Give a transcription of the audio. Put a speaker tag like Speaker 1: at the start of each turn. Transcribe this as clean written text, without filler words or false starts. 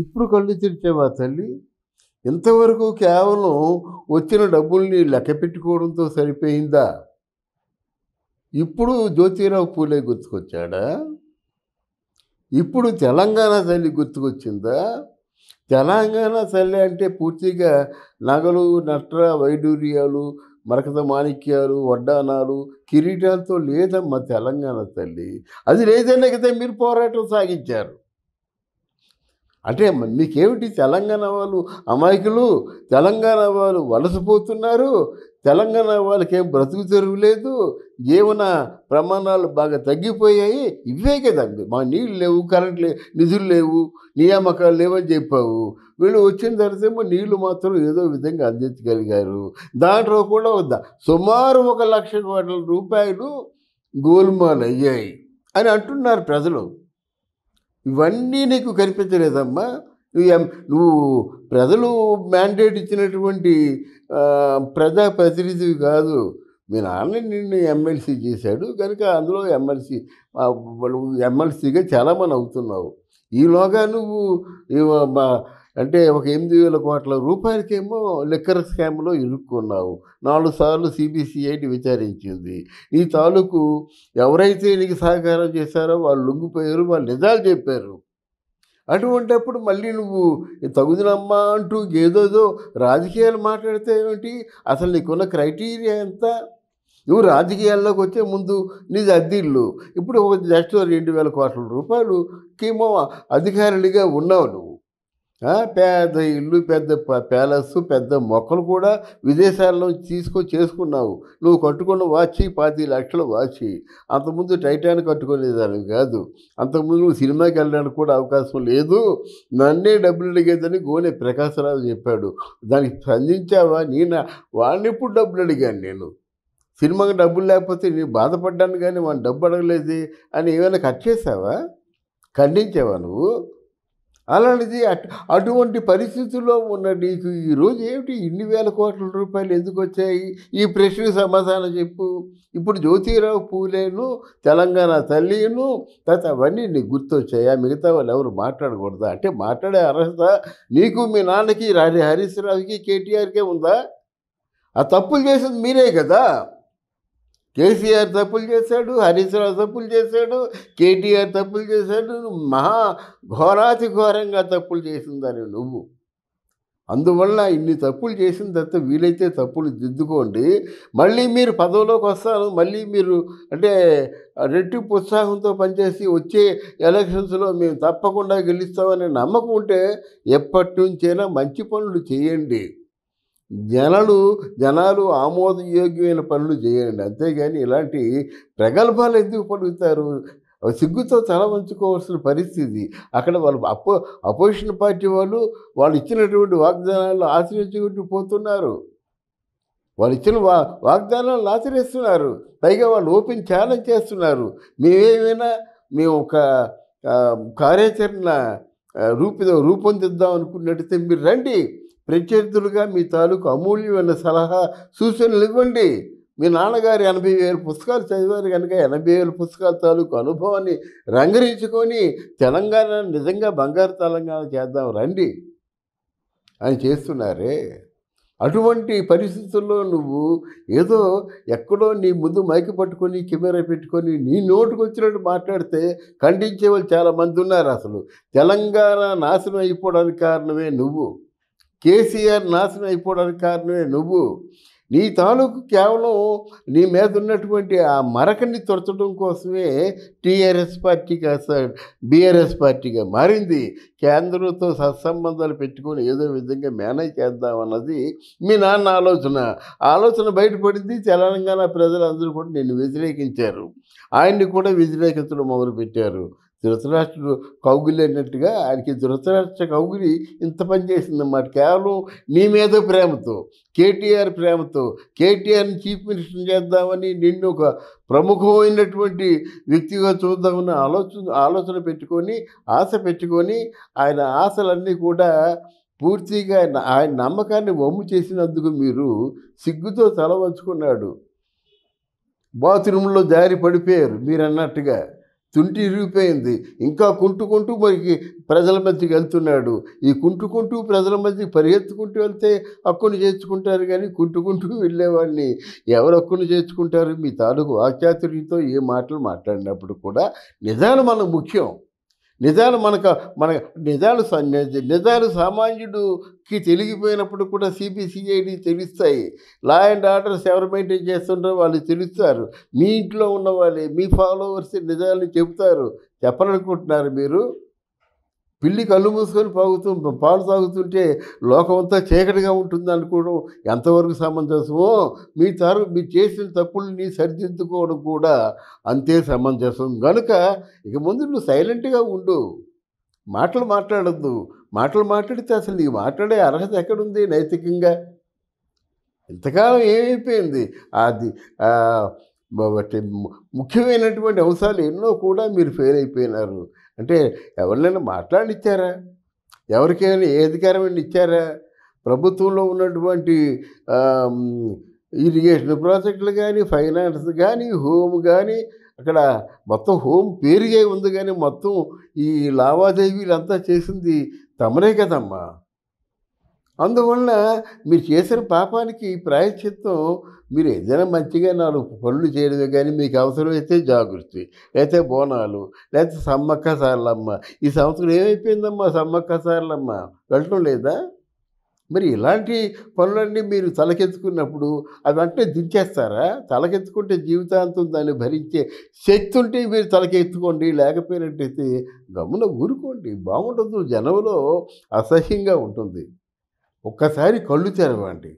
Speaker 1: ఇప్పుడు కళ్ళు తెరిచావా తల్లి? ఇంతవరకు కేవలం వచ్చిన డబ్బుల్ని లెక్క పెట్టుకోవడంతో సరిపోయిందా? ఇప్పుడు జ్యోతిరావు పూలే గుర్తుకొచ్చాడా? ఇప్పుడు తెలంగాణ తల్లి గుర్తుకొచ్చిందా? తెలంగాణ తల్లి అంటే పూర్తిగా నగలు, వైడూర్యాలు, మరకత మాణిక్యాలు, వడ్డానాలు, కిరీటాలతో లేదమ్మా తెలంగాణ తల్లి. అది లేదనే కదా మీరు పోరాటం సాగించారు. అంటే మీకేమిటి తెలంగాణ వాళ్ళు అమాయకులు, తెలంగాణ వాళ్ళు వలసపోతున్నారు, తెలంగాణ వాళ్ళకేం బ్రతుకు తెరువు లేదు, జీవన ప్రమాణాలు బాగా తగ్గిపోయాయి, ఇవే కదండి. మా నీళ్ళు లేవు, కరెంట్ లేవు, నిధులు లేవు, నియామకాలు లేవని చెప్పావు. వీళ్ళు వచ్చిన తర్వాత ఏమో నీళ్లు మాత్రం ఏదో విధంగా అందించగలిగారు. దాంట్లో కూడా సుమారు 1,00,000 కోట్ల రూపాయలు గోల్మాల్ అయ్యాయి అని అంటున్నారు ప్రజలు. ఇవన్నీ నీకు కనిపించలేదమ్మా? నువ్వు ప్రజలు మ్యాండేట్ ఇచ్చినటువంటి ప్రజాప్రతినిధివి కాదు. మీ నాన్న నిన్ను ఎమ్మెల్సీ చేశాడు కనుక అందులో ఎమ్మెల్సీగా చాలామంది అవుతున్నావు. ఈలోగా నువ్వు అంటే ఒక 8,000 కోట్ల రూపాయలకేమో లిక్కర్ స్కామ్లో ఇరుక్కున్నావు. 4 సార్లు సిబిసిఐడి విచారించింది. నీ తాలూకు ఎవరైతే నీకు సహకారం చేశారో వాళ్ళు లొంగిపోయారు, వాళ్ళు నిజాలు చెప్పారు. అటువంటప్పుడు మళ్ళీ నువ్వు తగుదనమ్మా అంటూ ఏదోదో రాజకీయాలు మాట్లాడితే ఏమిటి? అసలు నీకున్న క్రైటీరియా ఎంత? నువ్వు రాజకీయాల్లోకి వచ్చే ముందు నీది అద్దిల్లు, ఇప్పుడు ఒక జస్ట్ 2,000 కోట్ల రూపాయలుకేమో అధికారులుగా ఉన్నావు నువ్వు. పెద్ద ఇల్లు, పెద్ద ప్యాలెస్, పెద్ద మొక్కలు కూడా విదేశాల్లో చేసుకున్నావు. నువ్వు కట్టుకున్న వాచి 25 లక్షల వాచి. అంతకుముందు టైటానిక్ కట్టుకునేదానివి కాదు. అంతకుముందు నువ్వు సినిమాకి వెళ్ళడానికి కూడా అవకాశం లేదు, నన్నే డబ్బులు అడిగేదని గోనె ప్రకాశరావు చెప్పాడు. దానికి స్పందించావా? వాడిని ఇప్పుడు డబ్బులు అడిగాను నేను. సినిమాకి డబ్బులు లేకపోతే నేను బాధపడ్డాను కానీ వాడిని డబ్బు అడగలేదు అని ఏమైనా కట్ చేసావా? ఖండించావా నువ్వు? అలాంటిది అటువంటి పరిస్థితుల్లో ఉన్న నీకు ఈరోజు ఏమిటి ఇన్ని వేల కోట్ల రూపాయలు ఎందుకు వచ్చాయి? ఈ ప్రశ్నకు సమాధానం చెప్పు. ఇప్పుడు జ్యోతిరావు పూలేను, తెలంగాణ తల్లిను, తర్వాత అవన్నీ నీకు గుర్తొచ్చాయా? మిగతా వాళ్ళు ఎవరు మాట్లాడకూడదా? అంటే మాట్లాడే అర్హత నీకు, మీ నాన్నకి, హరీష్ రావుకి, కేటీఆర్కే ఉందా? ఆ తప్పులు చేసింది మీరే కదా. కేసీఆర్ తప్పులు చేశాడు, హరీష్ రావు తప్పులు చేశాడు, కేటీఆర్ తప్పులు చేశాడు. ఘోరాతి ఘోరంగా తప్పులు చేసిందని నువ్వు. అందువల్ల ఇన్ని తప్పులు చేసిన తర్వాత వీలైతే తప్పులు దిద్దుకోండి. మళ్ళీ మీరు పదవిలోకి వస్తారు, మళ్ళీ మీరు అంటే రెట్టింపు ఉత్సాహంతో పనిచేసి వచ్చే ఎలక్షన్స్లో మేము తప్పకుండా గెలుస్తామనే నమ్మకం ఉంటే ఎప్పటి నుంచైనా మంచి పనులు చేయండి. జనాలు ఆమోదయోగ్యమైన పనులు చేయండి. అంతేగాని ఇలాంటి ప్రగల్భాలు ఎందుకు పలుకుతారు? సిగ్గుతో తల వంచుకోవాల్సిన పరిస్థితి. అక్కడ వాళ్ళు అపోజిషన్ పార్టీ వాళ్ళు ఇచ్చినటువంటి వాగ్దానాలు ఆచరించుకుంటూ పోతున్నారు. వాళ్ళు ఇచ్చిన వాగ్దానాలను ఆచరిస్తున్నారు. పైగా వాళ్ళు ఓపెన్ ఛాలెంజ్ చేస్తున్నారు. మేము ఒక కార్యాచరణ రూపొందిద్దాం అనుకున్నట్టయితే మీరు రండి, ప్రత్యర్థులుగా మీ తాలూకు అమూల్యమైన సలహా సూచనలు ఇవ్వండి. మీ నాన్నగారు 80,000 పుస్తకాలు చదివారు కనుక 80,000 పుస్తకాల తాలూకు అనుభవాన్ని రంగరించుకొని తెలంగాణ నిజంగా బంగారు తెలంగాణ చేద్దాం రండి అని చేస్తున్నారే. అటువంటి పరిస్థితుల్లో నువ్వు ఏదో ఎక్కడో నీ ముందు మైకు పట్టుకొని కెమెరా పెట్టుకొని నీ నోటుకు వచ్చినట్టు మాట్లాడితే ఖండించే వాళ్ళు చాలామంది ఉన్నారు. అసలు తెలంగాణ నాశనం అయిపోవడానికి కారణమే నువ్వు, కేసీఆర్ నాశనం అయిపోవడానికి కారణమే నువ్వు. నీ తాలూకు కేవలం నీ మీద ఉన్నటువంటి ఆ మరకని తొరచడం కోసమే టీఆర్ఎస్ పార్టీ కాస్త బీఆర్ఎస్ పార్టీగా మారింది. కేంద్రంతో సత్సంబంధాలు పెట్టుకొని ఏదో విధంగా మేనేజ్ చేద్దామన్నది మీ నాన్న ఆలోచన బయటపడింది. తెలంగాణ ప్రజలందరూ కూడా నిన్ను వ్యతిరేకించారు, ఆయన్ని కూడా వ్యతిరేకించడం మొదలుపెట్టారు. ధృతరాష్ట్రుడు కౌగిలినట్టుగా ఆయనకి ధృతరాష్ట్ర కౌగిలి ఇంత పని చేసిందన్నమాట. కేవలం నీ మీద ప్రేమతో, కేటీఆర్ ప్రేమతో, కేటీఆర్ని చీఫ్ మినిస్టర్ చేద్దామని, నిన్ను ఒక ప్రముఖమైనటువంటి వ్యక్తిగా చూద్దామని ఆలోచన పెట్టుకొని, ఆశ పెట్టుకొని, ఆయన ఆశలన్నీ కూడా పూర్తిగా ఆయన నమ్మకాన్ని వమ్ము చేసినందుకు మీరు సిగ్గుతో తల వంచుకున్నాడు. బాత్రూంలో జారి పడిపోయారు మీరు అన్నట్టుగా. తుంటి ఇరిగిపోయింది. ఇంకా కుంటుకుంటూ మరికి ప్రజల మధ్యకి వెళ్తున్నాడు. ఈ కుంటుకుంటూ ప్రజల మధ్యకి పరిగెత్తుకుంటూ వెళ్తే హక్కును చేర్చుకుంటారు గానీ, కుంటుకుంటూ వెళ్ళేవాడిని ఎవరు హక్కును చేర్చుకుంటారు? మీ తాలూకు వాక్చాతుర్యంతో ఏ మాటలు మాట్లాడినప్పుడు కూడా నిజాలు మనకు ముఖ్యం. నిజాలు మన నిజాలు సామాన్యుడికి తెలిగిపోయినప్పుడు కూడా సిబిసిఐడి తెలుస్తాయి. లా అండ్ ఆర్డర్స్ ఎవరు మెయింటైన్ చేస్తుంటారో వాళ్ళు తెలుస్తారు. మీ ఇంట్లో ఉన్న వాళ్ళే, మీ ఫాలోవర్స్ నిజాలు చెబుతారు. చెప్పాలనుకుంటున్నారు మీరు? పిల్లి కళ్ళు మూసుకొని పాలు తాగుతుంటే లోకమంతా చీకటిగా ఉంటుందనుకోవడం ఎంతవరకు సమంజసమో, మీరు చేసిన తప్పుల్ని సరిదిద్దుకోవడం కూడా అంతే సమంజసం. గనుక ఇక ముందు నువ్వు సైలెంట్‌గా ఉండు. మాట్లాడొద్దు. మాటలు మాట్లాడితే అసలు నీకు మాట్లాడే అర్హత ఎక్కడుంది నైతికంగా? ఇంతకాలం ఏమైపోయింది? అది ఆహ్, బట్టి ముఖ్యమైనటువంటి అంశాలు ఎన్నో కూడా మీరు ఫెయిల్ అయిపోయినారు. అంటే ఎవరినైనా మాట్లాడనిచ్చారా? ఎవరికైనా ఏ అధికారమైనా ఇచ్చారా? ప్రభుత్వంలో ఉన్నటువంటి ఆహ్, హ్మ్, ఇరిగేషన్ ప్రాజెక్టులు గానీ, ఫైనాన్స్ గానీ, హోమ్ గానీ, అక్కడ మొత్తం హోమ్ పేరుగే ఉంది గానీ, మొత్తం ఈ లావాదేవీలంతా చేసింది తమరే కదమ్మా! అందువలన మీరు చేసిన పాపానికి ప్రాయశ్చిత్తం మీరు ఏదైనా మంచిగా 4 పనులు చేయడమే గానీ, మీకు అవసరమైతే జాగృతి, లేతే బోనాలు, లేతే సమ్మక్క సారలమ్మ. ఈ సంవత్సరం ఏమైపోయిందమ్మా సమ్మక్క సారలమ్మ? వెళ్ళటం లేదా? మరి ఇలాంటి పనులన్నీ మీరు తలకెత్తుకున్నప్పుడు అవి వెంటనే దించేస్తారా? తలకెత్తుకుంటే జీవితాంతం దాన్ని భరించే శక్తి ఉంటే మీరు తలకెత్తుకోండి. లేకపోయినట్టయితే గమ్మున ఊరుకోండి. బాగుండదు. జనంలో అసహ్యంగా ఉంటుంది. ఒక్కసారి కళ్ళు తెరవండి.